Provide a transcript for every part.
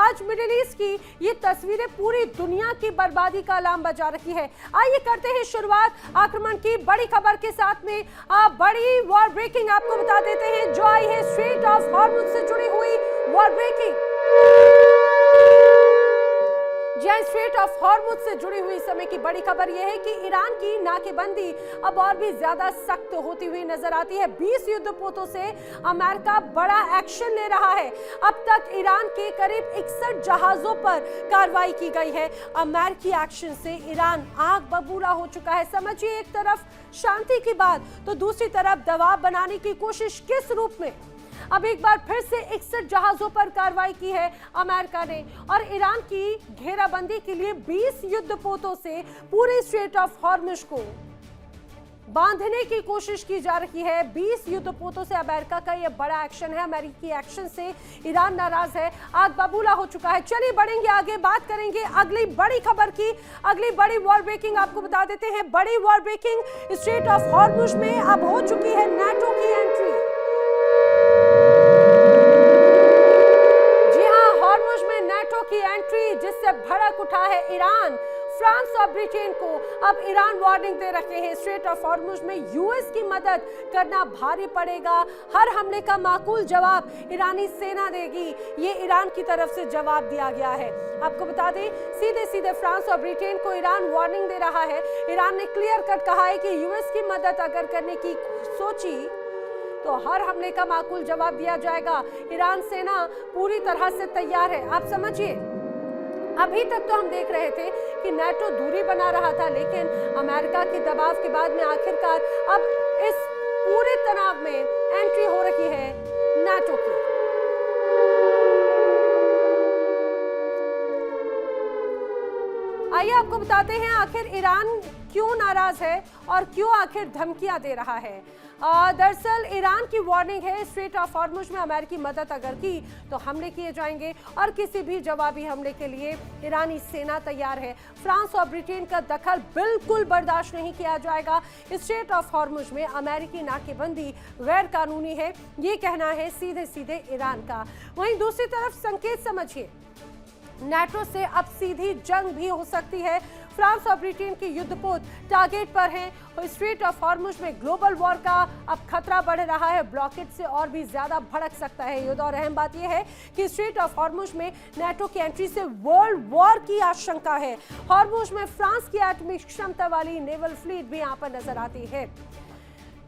आज middle east की ये तस्वीरें पूरी दुनिया की बर्बादी का अलार्म बजा रही है। आइए करते हैं शुरुआत आक्रमण की बड़ी खबर के साथ में। बड़ी वॉर ब्रेकिंग आपको बता देते हैं जो आई है स्ट्रेट ऑफ हॉर्मुज से जुड़ी हुई war breaking. Strait of Hormuz से जुड़ी हुई समय की बड़ी खबर यह है कि ईरान की नाकेबंदी अब और भी ज्यादा सख्त होती हुई नजर आती है। 20 युद्धपोतों से अमेरिका बड़ा एक्शन ले रहा है। अब तक ईरान के करीब 61 जहाजों पर कार्रवाई की गई है। अमेरिकी एक्शन से ईरान आग बबूला हो चुका है। समझिए, एक तरफ शांति की बात तो दूसरी तरफ दबाव बनाने की कोशिश किस रूप में। अब एक बार फिर से 61 जहाजों पर कार्रवाई की है अमेरिका ने और ईरान की घेराबंदी के लिए 20 युद्धपोतों से पूरे स्ट्रेट ऑफ हॉर्मुज को बांधने की कोशिश की जा रही है। 20 युद्धपोतों से अमेरिका का यह बड़ा एक्शन है। अमेरिकी एक्शन से ईरान नाराज है, आग बबूला हो चुका है। चलिए बढ़ेंगे आगे, बात करेंगे अगली बड़ी खबर की। अगली बड़ी वॉर ब्रेकिंग आपको बता देते हैं। बड़ी war breaking strait of Hormuz में अब हो चुकी है नाटो की एंट्री। नाटो की एंट्री जिससे भड़क उठा है ईरान, फ्रांस और ब्रिटेन को अब ईरान वार्निंग दे रखे हैं। स्ट्रेट ऑफ हॉर्मुज में यूएस की मदद करना भारी पड़ेगा। हर हमले का माकूल जवाब ईरानी सेना देगी, ये ईरान की तरफ से जवाब दिया गया है। आपको बता दें, सीधे सीधे फ्रांस और ब्रिटेन को ईरान वार्निंग दे रहा है। ईरान ने क्लियर कट कहा है कि यूएस की मदद अगर करने की सोची तो हर हमले का माकूल जवाब दिया जाएगा। ईरान सेना पूरी तरह से तैयार है। आप समझिए, अभी तक तो हम देख रहे थे कि नाटो दूरी बना रहा था, लेकिन अमेरिका के दबाव के बाद में आखिरकार अब इस पूरे तनाव में एंट्री हो रही है नाटो की। आइए आपको बताते हैं आखिर ईरान क्यों नाराज है और क्यों आखिर धमकियां दे रहा है। दरअसल ईरान की वार्निंग है, स्ट्रेट ऑफ हॉर्मुज में अमेरिकी मदद अगर की तो हमले किए जाएंगे और किसी भी जवाबी हमले के लिए ईरानी सेना तैयार है। फ्रांस और ब्रिटेन का दखल बिल्कुल बर्दाश्त नहीं किया जाएगा। स्ट्रेट ऑफ हॉर्मुज में अमेरिकी नाकेबंदी गैर कानूनी है, ये कहना है सीधे सीधे ईरान का। वहीं दूसरी तरफ संकेत समझिए, नाटो से अब सीधी जंग भी हो सकती है। फ्रांस और ब्रिटेन के युद्धपोत टारगेट पर हैं और स्ट्रेट ऑफ हॉर्मुज में ग्लोबल वॉर का अब खतरा बढ़ रहा है। ब्लॉकेट से और भी ज्यादा भड़क सकता है युद्ध। और अहम बात यह है कि स्ट्रेट ऑफ हॉर्मुज में नाटो की एंट्री से वर्ल्ड वॉर की आशंका है। हॉर्मुज में फ्रांस की एटॉमिक क्षमता वाली नेवल फ्लीट भी यहां पर नजर आती है।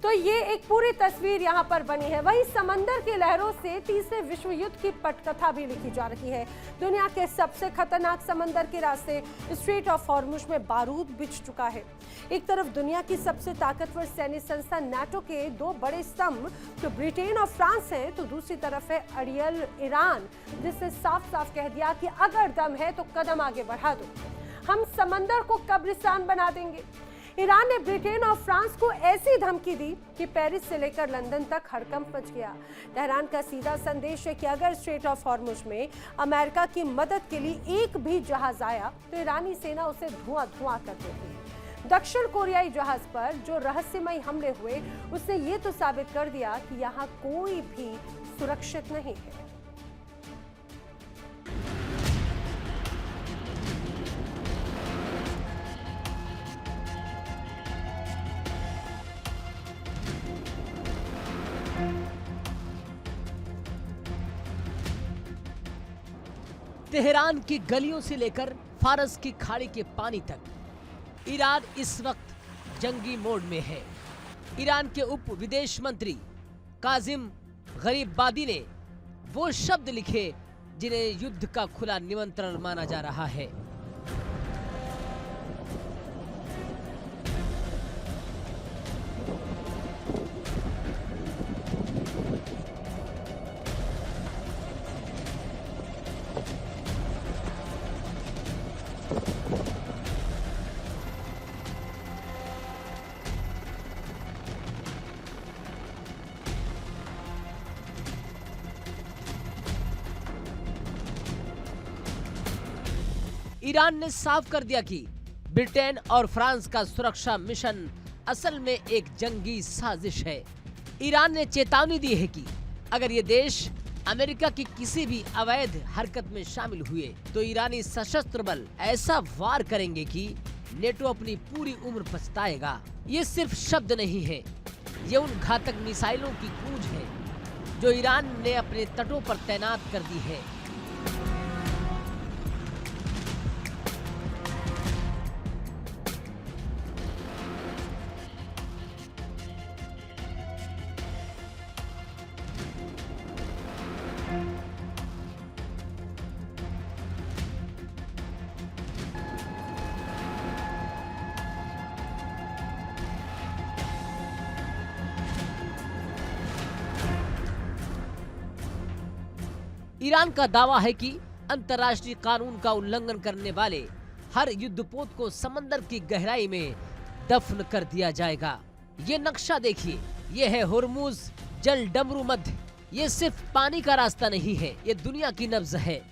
तो ये एक पूरी तस्वीर यहाँ पर बनी है। वहीं समंदर की लहरों से तीसरे विश्व युद्ध की पटकथा भी लिखी जा रही है। दुनिया के सबसे खतरनाक समंदर के रास्ते स्ट्रेट ऑफ हॉर्मुज में बारूद बिछ चुका है। एक तरफ दुनिया की सबसे ताकतवर सैन्य संस्था नाटो के दो बड़े स्तंभ जो ब्रिटेन और फ्रांस हैं, तो दूसरी तरफ है अड़ियल ईरान, जिसने साफ साफ कह दिया कि अगर दम है तो कदम आगे बढ़ा दो, हम समंदर को कब्रिस्तान बना देंगे। ईरान ने ब्रिटेन और फ्रांस को ऐसी धमकी दी कि पेरिस से लेकर लंदन तक हड़कंप मच गया। तेहरान का सीधा संदेश है कि अगर स्ट्रेट ऑफ हॉर्मुज में अमेरिका की मदद के लिए एक भी जहाज आया तो ईरानी सेना उसे धुआं धुआं कर देगी। दक्षिण कोरियाई जहाज पर जो रहस्यमय हमले हुए, उसने ये तो साबित कर दिया कि यहाँ कोई भी सुरक्षित नहीं है। तेहरान की गलियों से लेकर फारस की खाड़ी के पानी तक ईरान इस वक्त जंगी मोड में है। ईरान के उप विदेश मंत्री काजिम गरीबादी ने वो शब्द लिखे जिन्हें युद्ध का खुला निमंत्रण माना जा रहा है। ईरान ने साफ कर दिया कि ब्रिटेन और फ्रांस का सुरक्षा मिशन असल में एक जंगी साजिश है। ईरान ने चेतावनी दी है कि अगर ये देश अमेरिका की किसी भी अवैध हरकत में शामिल हुए तो ईरानी सशस्त्र बल ऐसा वार करेंगे कि नेटो अपनी पूरी उम्र पछताएगा। ये सिर्फ शब्द नहीं है, ये उन घातक मिसाइलों की गूंज है जो ईरान ने अपने तटों पर तैनात कर दी है। ईरान का दावा है कि अंतर्राष्ट्रीय कानून का उल्लंघन करने वाले हर युद्धपोत को समंदर की गहराई में दफन कर दिया जाएगा। ये नक्शा देखिए, ये है होर्मुज जल डमरू मध्य। ये सिर्फ पानी का रास्ता नहीं है, ये दुनिया की नब्ज है।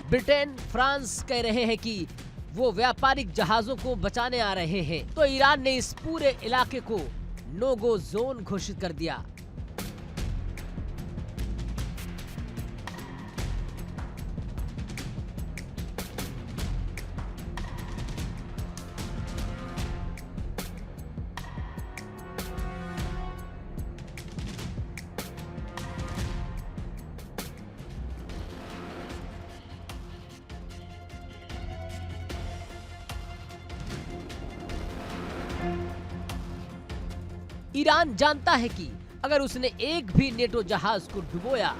ब्रिटेन, फ्रांस कह रहे हैं कि वो व्यापारिक जहाजों को बचाने आ रहे हैं, तो ईरान ने इस पूरे इलाके को नो गो जोन घोषित कर दिया। ईरान जानता है कि अगर उसने एक भी नेटो जहाज को डुबोया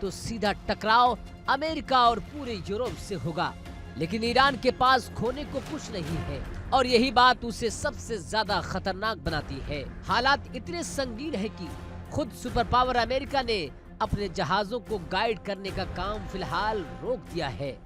तो सीधा टकराव अमेरिका और पूरे यूरोप से होगा। लेकिन ईरान के पास खोने को कुछ नहीं है और यही बात उसे सबसे ज्यादा खतरनाक बनाती है। हालात इतने संगीन है कि खुद सुपर पावर अमेरिका ने अपने जहाजों को गाइड करने का काम फिलहाल रोक दिया है।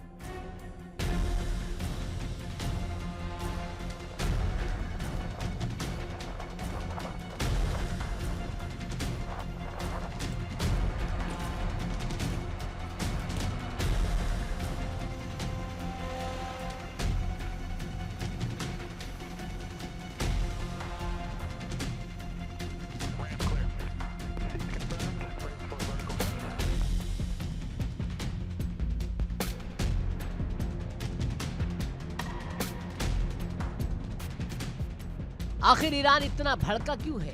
आखिर ईरान इतना भड़का क्यों है?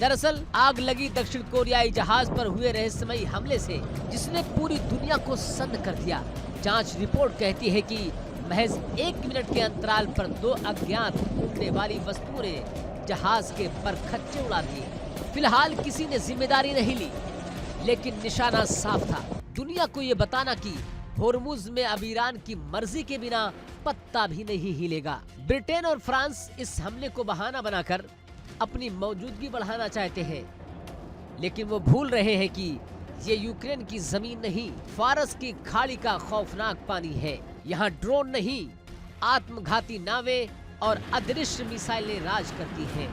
दरअसल आग लगी दक्षिण कोरियाई जहाज पर हुए रहस्यमयी हमले से जिसने पूरी दुनिया को सन्न कर दिया। जांच रिपोर्ट कहती है कि महज 1 मिनट के अंतराल पर 2 अज्ञात उड़ने वाली वस्तुओं ने जहाज के परखच्चे उड़ा दिए। फिलहाल किसी ने जिम्मेदारी नहीं ली, लेकिन निशाना साफ था। दुनिया को ये बताना कि होर्मुज में अब ईरान की मर्जी के बिना पत्ता भी नहीं हिलेगा। ब्रिटेन और फ्रांस इस हमले को बहाना बनाकर अपनी मौजूदगी बढ़ाना चाहते हैं, लेकिन वो भूल रहे हैं कि ये यूक्रेन की जमीन नहीं, फारस की खाड़ी का खौफनाक पानी है। यहाँ ड्रोन नहीं, आत्मघाती नावें और अदृश्य मिसाइलें राज करती हैं।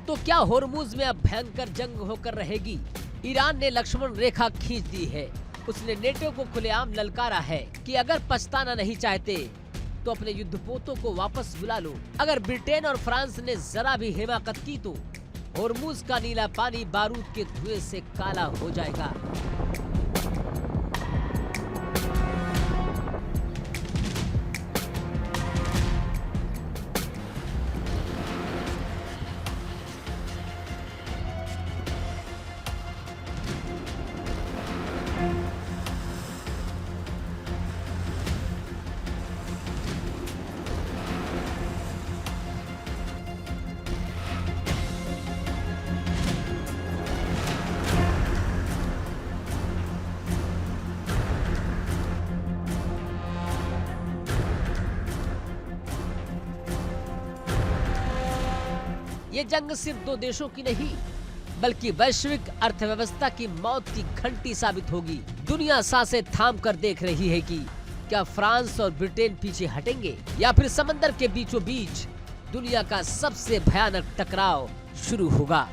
तो क्या होर्मुज में अब भयंकर जंग होकर रहेगी? ईरान ने लक्ष्मण रेखा खींच दी है। उसने नेटो को खुलेआम ललकारा है कि अगर पछताना नहीं चाहते तो अपने युद्धपोतों को वापस बुला लो। अगर ब्रिटेन और फ्रांस ने जरा भी हिमाकत की तो होर्मुज का नीला पानी बारूद के धुएं से काला हो जाएगा। ये जंग सिर्फ दो देशों की नहीं बल्कि वैश्विक अर्थव्यवस्था की मौत की घंटी साबित होगी। दुनिया सांसें थाम कर देख रही है कि क्या फ्रांस और ब्रिटेन पीछे हटेंगे या फिर समंदर के बीचों बीच दुनिया का सबसे भयानक टकराव शुरू होगा।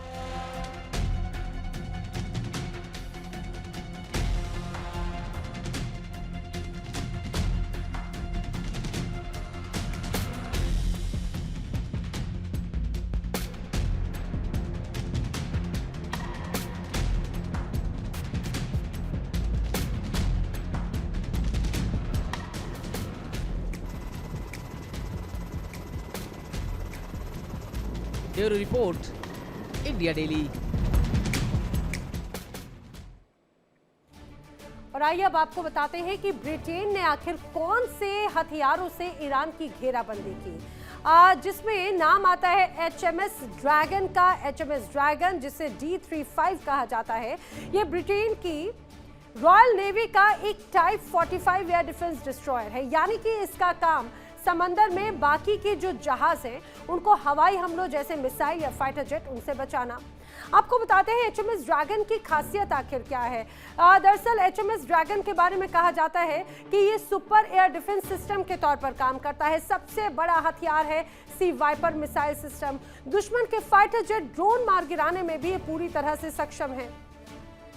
Bureau report, India daily. और आइए अब आपको बताते हैं कि ब्रिटेन ने आखिर कौन से हथियारों से ईरान की घेराबंदी की, जिसमें नाम आता है HMS ड्रैगन का। HMS ड्रैगन जिसे D35 कहा जाता है, ये ब्रिटेन की रॉयल नेवी का एक टाइप 45 एयर डिफेंस डिस्ट्रॉयर है, यानी कि इसका काम समंदर में बाकी के जो जहाज हैं उनको हवाई हमलों जैसे मिसाइल या फाइटर जेट उनसे बचाना। आपको बताते हैं HMS ड्रैगन की खासियत आखिर क्या है। दरअसल HMS ड्रैगन के बारे में कहा जाता है कि ये सुपर एयर डिफेंस सिस्टम के तौर पर काम करता है। सबसे बड़ा हथियार है सी वाइपर मिसाइल सिस्टम। दुश्मन के फाइटर जेट ड्रोन मार गिराने में भी ये पूरी तरह से सक्षम है।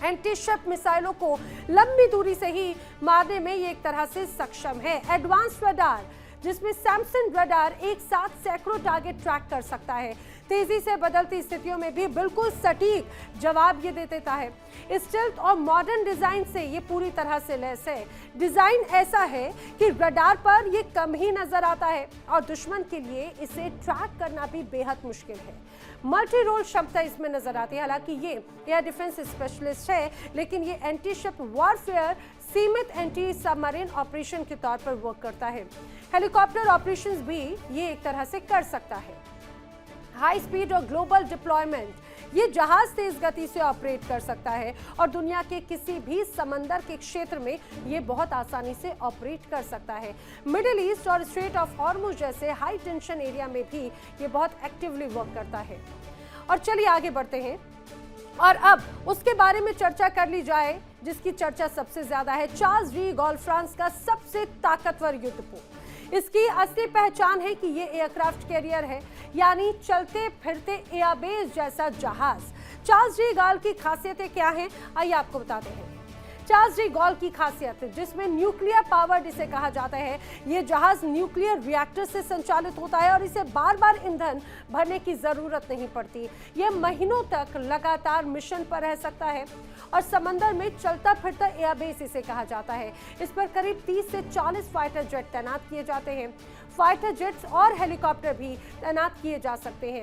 एंटी शिप मिसाइलों को लंबी दूरी से ही मारने में ये एक तरह से सक्षम है। एडवांस रडार जिसमें सैमसन रडार एक साथ सैकड़ों टारगेट ट्रैक कर सकता है। तेजी से बदलती स्थितियों में भी बिल्कुल सटीक जवाब ये दे देता है। स्टेल्थ और मॉडर्न डिजाइन से ये पूरी तरह से लैस है। डिजाइन ऐसा है कि रडार पर ये कम ही नजर आता है और दुश्मन के लिए इसे ट्रैक करना भी बेहद मुश्किल है। मल्टी रोल क्षमता इसमें नजर आती है। हालांकि ये एयर डिफेंस स्पेशलिस्ट है, लेकिन ये एंटी शिप वॉरफेयर सीमित एंटी सबमरीन ऑपरेशन के तौर पर वर्क करता है। हेलीकॉप्टर ऑपरेशंस भी ये एक तरह से कर सकता है। हाई स्पीड और ग्लोबल डिप्लॉयमेंट, ये जहाज तेज गति से ऑपरेट कर सकता है और दुनिया के किसी भी समंदर के क्षेत्र में ये बहुत आसानी से ऑपरेट कर सकता है। मिडिल ईस्ट और स्ट्रेट ऑफ हॉर्मुज जैसे हाई टेंशन एरिया में भी ये बहुत एक्टिवली वर्क करता है। और चलिए आगे बढ़ते हैं और अब उसके बारे में चर्चा कर ली जाए जिसकी चर्चा सबसे ज्यादा है। चार्ल्स डी गॉल फ्रांस का सबसे ताकतवर युद्धपोत। इसकी असली पहचान है कि ये एयरक्राफ्ट कैरियर है, यानी चलते फिरते एयरबेस जैसा जहाज। चार्ल्स डी गॉल की खासियतें क्या हैं, आइए आपको बताते हैं। चार्ल्स डी गॉल की खासियत जिसमें न्यूक्लियर पावर्ड इसे कहा जाता है। ये जहाज न्यूक्लियर रिएक्टर से संचालित होता है और इसे बार बार ईंधन भरने की जरूरत नहीं पड़ती। ये महीनों तक लगातार मिशन पर रह सकता है और समंदर में चलता फिरता एयरबेस इसे कहा जाता है। इस पर करीब 30 से 40 फाइटर जेट तैनात किए जाते हैं। फाइटर जेट्स और हेलीकॉप्टर भी तैनात किए जा सकते हैं।